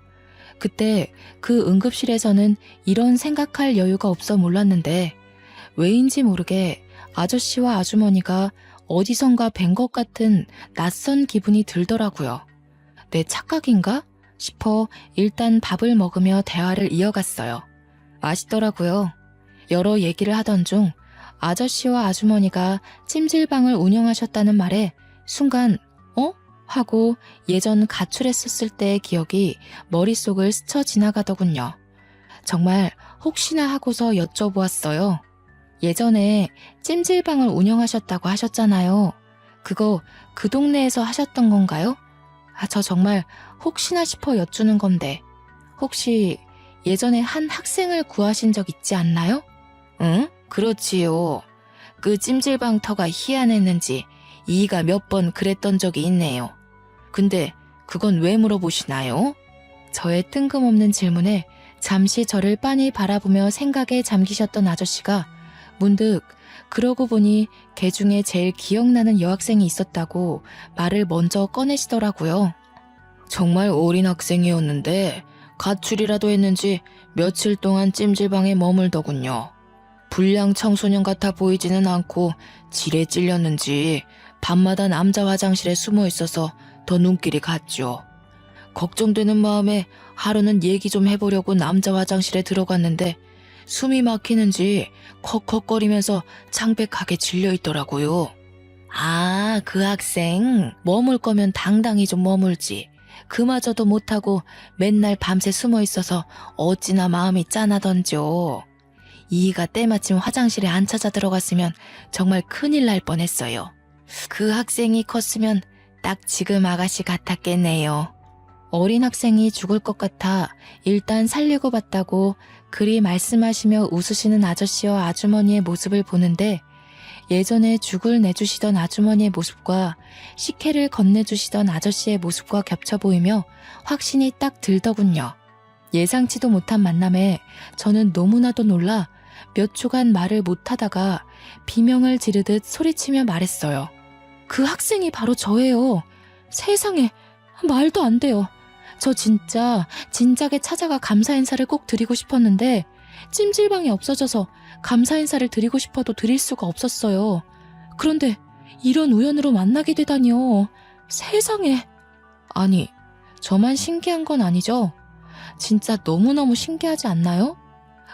그때 그 응급실에서는 이런 생각할 여유가 없어 몰랐는데 왜인지 모르게 아저씨와 아주머니가 어디선가 뵌 것 같은 낯선 기분이 들더라고요. 내 착각인가 싶어 일단 밥을 먹으며 대화를 이어갔어요. 맛있더라고요. 여러 얘기를 하던 중 아저씨와 아주머니가 찜질방을 운영하셨다는 말에 순간 하고 예전 가출했었을 때의 기억이 머릿속을 스쳐 지나가더군요. 정말 혹시나 하고서 여쭤보았어요. 예전에 찜질방을 운영하셨다고 하셨잖아요. 그거 그 동네에서 하셨던 건가요? 저 정말 혹시나 싶어 여쭈는 건데 혹시 예전에 한 학생을 구하신 적 있지 않나요? 응? 그렇지요. 그 찜질방 터가 희한했는지 이이가 몇 번 그랬던 적이 있네요. 근데 그건 왜 물어보시나요? 저의 뜬금없는 질문에 잠시 저를 빤히 바라보며 생각에 잠기셨던 아저씨가 문득 그러고 보니 걔 중에 제일 기억나는 여학생이 있었다고 말을 먼저 꺼내시더라고요. 정말 어린 학생이었는데 가출이라도 했는지 며칠 동안 찜질방에 머물더군요. 불량 청소년 같아 보이지는 않고 질에 찔렸는지 밤마다 남자 화장실에 숨어 있어서 더 눈길이 갔죠. 걱정되는 마음에 하루는 얘기 좀 해보려고 남자 화장실에 들어갔는데 숨이 막히는지 컥컥거리면서 창백하게 질려있더라고요. 아, 그 학생 머물 거면 당당히 좀 머물지. 그마저도 못하고 맨날 밤새 숨어 있어서 어찌나 마음이 짠하던지요. 이이가 때마침 화장실에 안 찾아 들어갔으면 정말 큰일 날 뻔했어요. 그 학생이 컸으면 딱 지금 아가씨 같았겠네요. 어린 학생이 죽을 것 같아 일단 살리고 봤다고 그리 말씀하시며 웃으시는 아저씨와 아주머니의 모습을 보는데 예전에 죽을 내주시던 아주머니의 모습과 식혜를 건네주시던 아저씨의 모습과 겹쳐 보이며 확신이 딱 들더군요. 예상치도 못한 만남에 저는 너무나도 놀라 몇 초간 말을 못하다가 비명을 지르듯 소리치며 말했어요. 그 학생이 바로 저예요. 세상에, 말도 안 돼요. 저 진작에 찾아가 감사 인사를 꼭 드리고 싶었는데 찜질방이 없어져서 감사 인사를 드리고 싶어도 드릴 수가 없었어요. 그런데 이런 우연으로 만나게 되다니요. 세상에. 아니, 저만 신기한 건 아니죠? 진짜 너무너무 신기하지 않나요?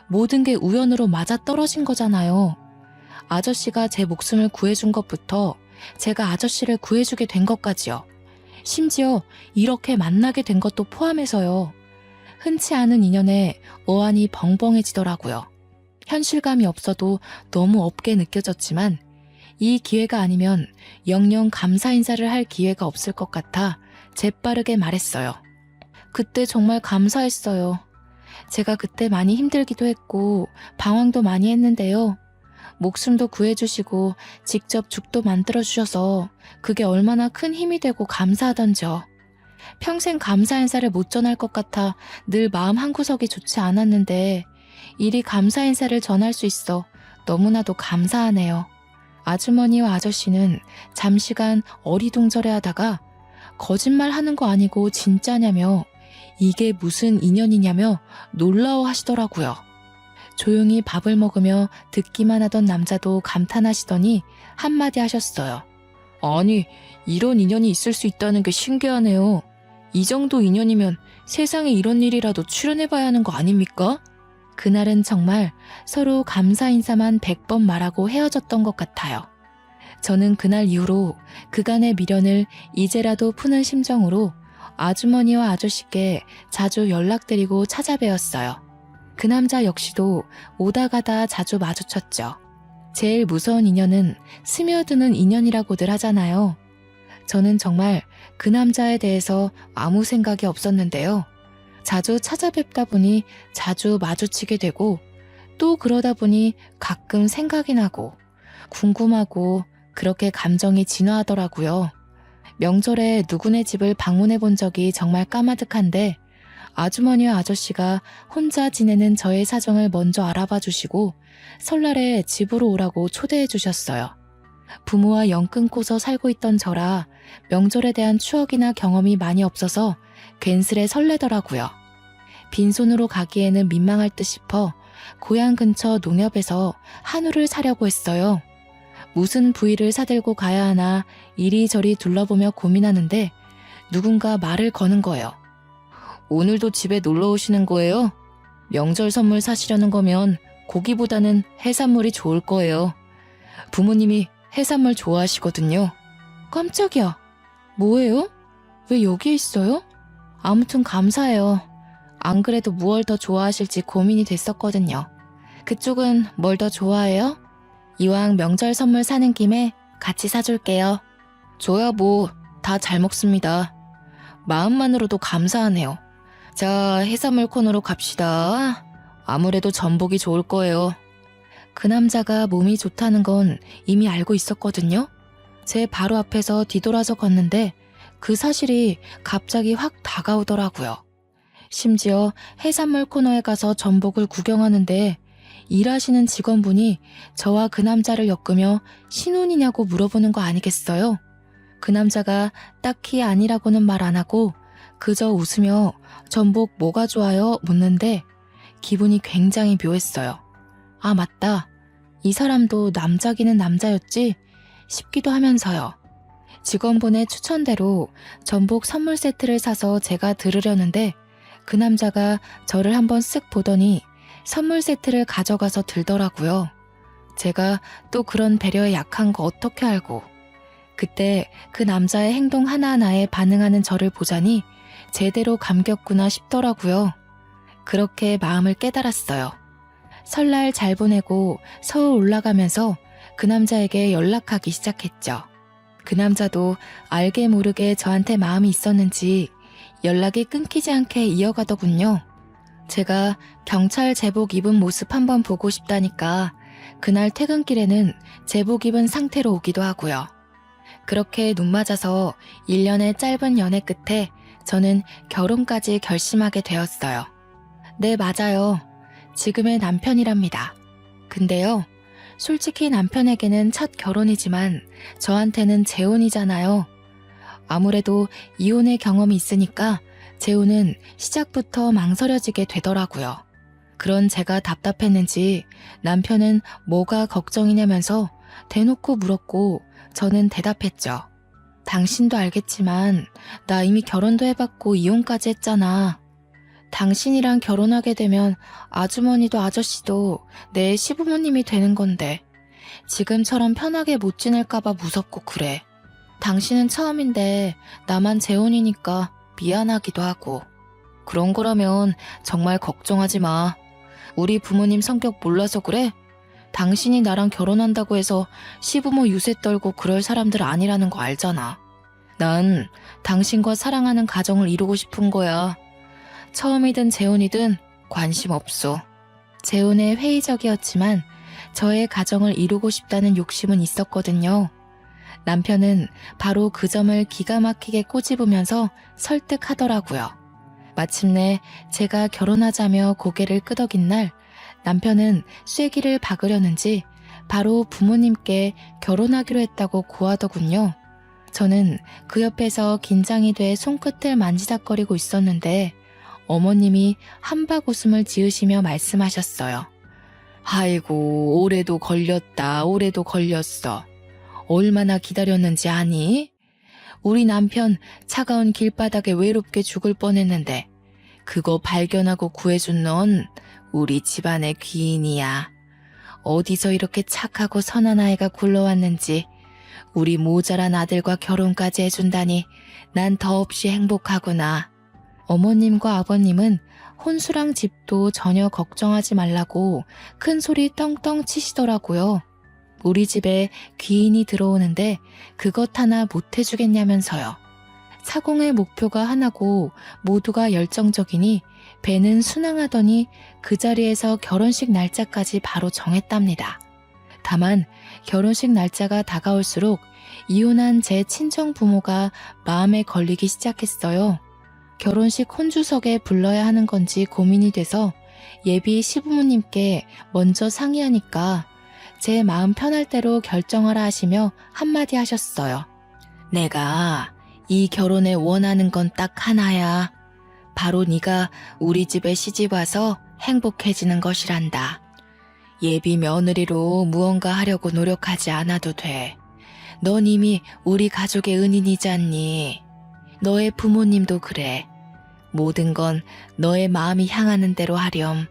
모든 게 우연으로 맞아떨어진 거잖아요. 아저씨가 제 목숨을 구해준 것부터 제가 아저씨를 구해주게 된 것까지요. 심지어 이렇게 만나게 된 것도 포함해서요. 흔치 않은 인연에 어안이 벙벙해지더라고요. 현실감이 없어도 너무 없게 느껴졌지만 이 기회가 아니면 영영 감사 인사를 할 기회가 없을 것 같아 재빠르게 말했어요. 그때 정말 감사했어요. 제가 그때 많이 힘들기도 했고 방황도 많이 했는데요. 목숨도 구해주시고 직접 죽도 만들어주셔서 그게 얼마나 큰 힘이 되고 감사하던지요. 평생 감사 인사를 못 전할 것 같아 늘 마음 한구석이 좋지 않았는데 이리 감사 인사를 전할 수 있어 너무나도 감사하네요. 아주머니와 아저씨는 잠시간 어리둥절해하다가 거짓말하는 거 아니고 진짜냐며 이게 무슨 인연이냐며 놀라워하시더라고요. 조용히 밥을 먹으며 듣기만 하던 남자도 감탄하시더니 한마디 하셨어요. 아니, 이런 인연이 있을 수 있다는 게 신기하네요. 이 정도 인연이면 세상에 이런 일이라도 출연해봐야 하는 거 아닙니까? 그날은 정말 서로 감사 인사만 100번 말하고 헤어졌던 것 같아요. 저는 그날 이후로 그간의 미련을 이제라도 푸는 심정으로 아주머니와 아저씨께 자주 연락드리고 찾아뵈었어요. 그 남자 역시도 오다 가다 자주 마주쳤죠. 제일 무서운 인연은 스며드는 인연이라고들 하잖아요. 저는 정말 그 남자에 대해서 아무 생각이 없었는데요. 자주 찾아뵙다 보니 자주 마주치게 되고 또 그러다 보니 가끔 생각이 나고 궁금하고 그렇게 감정이 진화하더라고요. 명절에 누구네 집을 방문해 본 적이 정말 까마득한데 아주머니와 아저씨가 혼자 지내는 저의 사정을 먼저 알아봐 주시고 설날에 집으로 오라고 초대해 주셨어요. 부모와 연 끊고서 살고 있던 저라 명절에 대한 추억이나 경험이 많이 없어서 괜스레 설레더라고요. 빈손으로 가기에는 민망할 듯 싶어 고향 근처 농협에서 한우를 사려고 했어요. 무슨 부위를 사들고 가야 하나 이리저리 둘러보며 고민하는데 누군가 말을 거는 거예요. 오늘도 집에 놀러 오시는 거예요? 명절 선물 사시려는 거면 고기보다는 해산물이 좋을 거예요. 부모님이 해산물 좋아하시거든요. 깜짝이야. 뭐예요? 왜 여기에 있어요? 아무튼 감사해요. 안 그래도 무얼 더 좋아하실지 고민이 됐었거든요. 그쪽은 뭘 더 좋아해요? 이왕 명절 선물 사는 김에 같이 사줄게요. 저야 뭐 다 잘 먹습니다. 마음만으로도 감사하네요. 자, 해산물 코너로 갑시다. 아무래도 전복이 좋을 거예요. 그 남자가 몸이 좋다는 건 이미 알고 있었거든요. 제 바로 앞에서 뒤돌아서 걷는데 그 사실이 갑자기 확 다가오더라고요. 심지어 해산물 코너에 가서 전복을 구경하는데 일하시는 직원분이 저와 그 남자를 엮으며 신혼이냐고 물어보는 거 아니겠어요? 그 남자가 딱히 아니라고는 말 안 하고 그저 웃으며 전복 뭐가 좋아요? 묻는데 기분이 굉장히 묘했어요. 아, 맞다. 이 사람도 남자기는 남자였지? 싶기도 하면서요. 직원분의 추천대로 전복 선물 세트를 사서 제가 들으려는데 그 남자가 저를 한번 쓱 보더니 선물 세트를 가져가서 들더라고요. 제가 또 그런 배려에 약한 거 어떻게 알고. 그때 그 남자의 행동 하나하나에 반응하는 저를 보자니 제대로 감겼구나 싶더라고요. 그렇게 마음을 깨달았어요. 설날 잘 보내고 서울 올라가면서 그 남자에게 연락하기 시작했죠. 그 남자도 알게 모르게 저한테 마음이 있었는지 연락이 끊기지 않게 이어가더군요. 제가 경찰 제복 입은 모습 한번 보고 싶다니까 그날 퇴근길에는 제복 입은 상태로 오기도 하고요. 그렇게 눈 맞아서 1년의 짧은 연애 끝에 저는 결혼까지 결심하게 되었어요. 네, 맞아요. 지금의 남편이랍니다. 근데요, 솔직히 남편에게는 첫 결혼이지만 저한테는 재혼이잖아요. 아무래도 이혼의 경험이 있으니까 재혼은 시작부터 망설여지게 되더라고요. 그런 제가 답답했는지 남편은 뭐가 걱정이냐면서 대놓고 물었고 저는 대답했죠. 당신도 알겠지만 나 이미 결혼도 해봤고 이혼까지 했잖아. 당신이랑 결혼하게 되면 아주머니도 아저씨도 내 시부모님이 되는 건데 지금처럼 편하게 못 지낼까봐 무섭고 그래. 당신은 처음인데 나만 재혼이니까 미안하기도 하고. 그런 거라면 정말 걱정하지 마. 우리 부모님 성격 몰라서 그래? 당신이 나랑 결혼한다고 해서 시부모 유세 떨고 그럴 사람들 아니라는 거 알잖아. 난 당신과 사랑하는 가정을 이루고 싶은 거야. 처음이든 재혼이든 관심 없어. 재혼에 회의적이었지만 저의 가정을 이루고 싶다는 욕심은 있었거든요. 남편은 바로 그 점을 기가 막히게 꼬집으면서 설득하더라고요. 마침내 제가 결혼하자며 고개를 끄덕인 날 남편은 쐐기를 박으려는지 바로 부모님께 결혼하기로 했다고 고하더군요. 저는 그 옆에서 긴장이 돼 손끝을 만지작거리고 있었는데 어머님이 한박 웃음을 지으시며 말씀하셨어요. 아이고, 올해도 걸렸다, 올해도 걸렸어. 얼마나 기다렸는지 아니? 우리 남편 차가운 길바닥에 외롭게 죽을 뻔했는데 그거 발견하고 구해준 넌 우리 집안의 귀인이야. 어디서 이렇게 착하고 선한 아이가 굴러왔는지 우리 모자란 아들과 결혼까지 해준다니 난 더없이 행복하구나. 어머님과 아버님은 혼수랑 집도 전혀 걱정하지 말라고 큰 소리 떵떵 치시더라고요. 우리 집에 귀인이 들어오는데 그것 하나 못 해주겠냐면서요. 사공의 목표가 하나고 모두가 열정적이니 배는 순항하더니 그 자리에서 결혼식 날짜까지 바로 정했답니다. 다만 결혼식 날짜가 다가올수록 이혼한 제 친정 부모가 마음에 걸리기 시작했어요. 결혼식 혼주석에 불러야 하는 건지 고민이 돼서 예비 시부모님께 먼저 상의하니까 제 마음 편할 대로 결정하라 하시며 한마디 하셨어요. 내가 이 결혼에 원하는 건 딱 하나야. 바로 네가 우리 집에 시집와서 행복해지는 것이란다. 예비 며느리로 무언가 하려고 노력하지 않아도 돼. 넌 이미 우리 가족의 은인이잖니. 너의 부모님도 그래. 모든 건 너의 마음이 향하는 대로 하렴.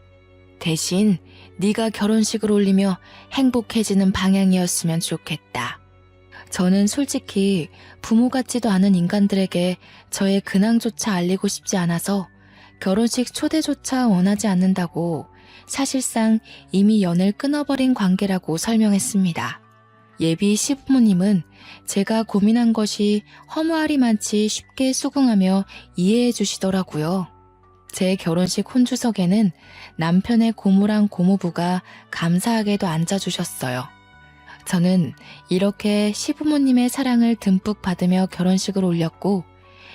대신 네가 결혼식을 올리며 행복해지는 방향이었으면 좋겠다. 저는 솔직히 부모 같지도 않은 인간들에게 저의 근황조차 알리고 싶지 않아서 결혼식 초대조차 원하지 않는다고 사실상 이미 연을 끊어버린 관계라고 설명했습니다. 예비 시부모님은 제가 고민한 것이 허무하리만치 쉽게 수긍하며 이해해 주시더라고요. 제 결혼식 혼주석에는 남편의 고모랑 고모부가 감사하게도 앉아주셨어요. 저는 이렇게 시부모님의 사랑을 듬뿍 받으며 결혼식을 올렸고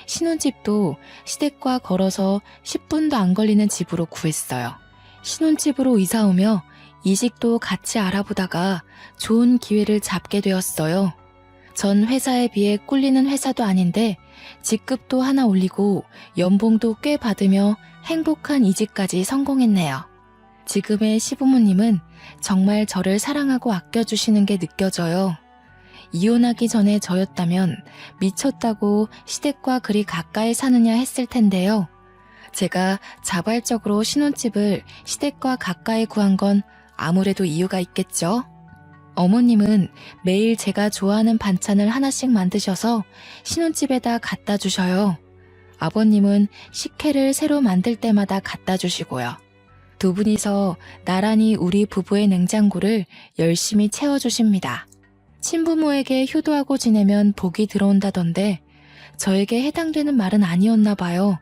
신혼집도 시댁과 걸어서 10분도 안 걸리는 집으로 구했어요. 신혼집으로 이사 오며 이직도 같이 알아보다가 좋은 기회를 잡게 되었어요. 전 회사에 비해 꿀리는 회사도 아닌데 직급도 하나 올리고 연봉도 꽤 받으며 행복한 이직까지 성공했네요. 지금의 시부모님은 정말 저를 사랑하고 아껴주시는 게 느껴져요. 이혼하기 전에 저였다면 미쳤다고 시댁과 그리 가까이 사느냐 했을 텐데요. 제가 자발적으로 신혼집을 시댁과 가까이 구한 건 아무래도 이유가 있겠죠. 어머님은 매일 제가 좋아하는 반찬을 하나씩 만드셔서 신혼집에다 갖다 주셔요. 아버님은 식혜를 새로 만들 때마다 갖다 주시고요. 두 분이서 나란히 우리 부부의 냉장고를 열심히 채워주십니다. 친부모에게 효도하고 지내면 복이 들어온다던데 저에게 해당되는 말은 아니었나 봐요.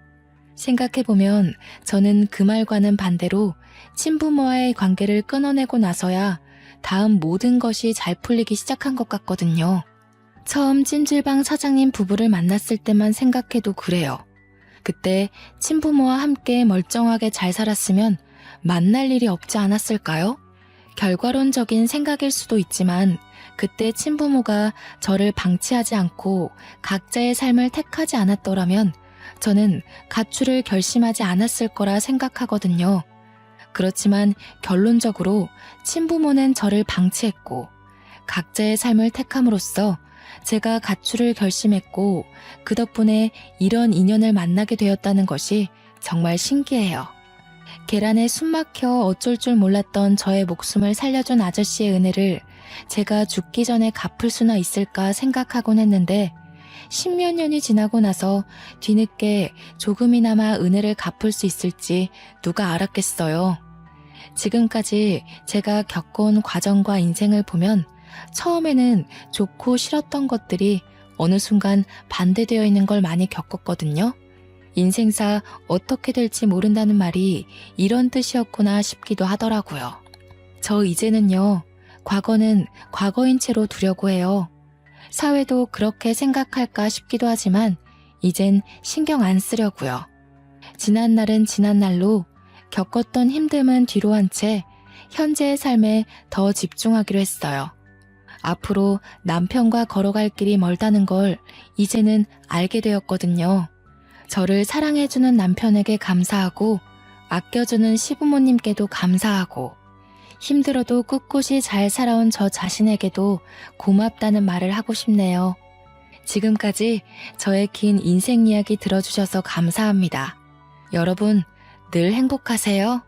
생각해보면 저는 그 말과는 반대로 친부모와의 관계를 끊어내고 나서야 다음 모든 것이 잘 풀리기 시작한 것 같거든요. 처음 찜질방 사장님 부부를 만났을 때만 생각해도 그래요. 그때 친부모와 함께 멀쩡하게 잘 살았으면 만날 일이 없지 않았을까요? 결과론적인 생각일 수도 있지만 그때 친부모가 저를 방치하지 않고 각자의 삶을 택하지 않았더라면 저는 가출을 결심하지 않았을 거라 생각하거든요. 그렇지만 결론적으로 친부모는 저를 방치했고 각자의 삶을 택함으로써 제가 가출을 결심했고 그 덕분에 이런 인연을 만나게 되었다는 것이 정말 신기해요. 계란에 숨 막혀 어쩔 줄 몰랐던 저의 목숨을 살려준 아저씨의 은혜를 제가 죽기 전에 갚을 수나 있을까 생각하곤 했는데 10몇 년이 지나고 나서 뒤늦게 조금이나마 은혜를 갚을 수 있을지 누가 알았겠어요. 지금까지 제가 겪어온 과정과 인생을 보면 처음에는 좋고 싫었던 것들이 어느 순간 반대되어 있는 걸 많이 겪었거든요. 인생사 어떻게 될지 모른다는 말이 이런 뜻이었구나 싶기도 하더라고요. 저 이제는요, 과거는 과거인 채로 두려고 해요. 사회도 그렇게 생각할까 싶기도 하지만 이젠 신경 안 쓰려고요. 지난 날은 지난 날로 겪었던 힘듦은 뒤로 한 채 현재의 삶에 더 집중하기로 했어요. 앞으로 남편과 걸어갈 길이 멀다는 걸 이제는 알게 되었거든요. 저를 사랑해주는 남편에게 감사하고 아껴주는 시부모님께도 감사하고 힘들어도 꿋꿋이 잘 살아온 저 자신에게도 고맙다는 말을 하고 싶네요. 지금까지 저의 긴 인생 이야기 들어주셔서 감사합니다. 여러분 늘 행복하세요.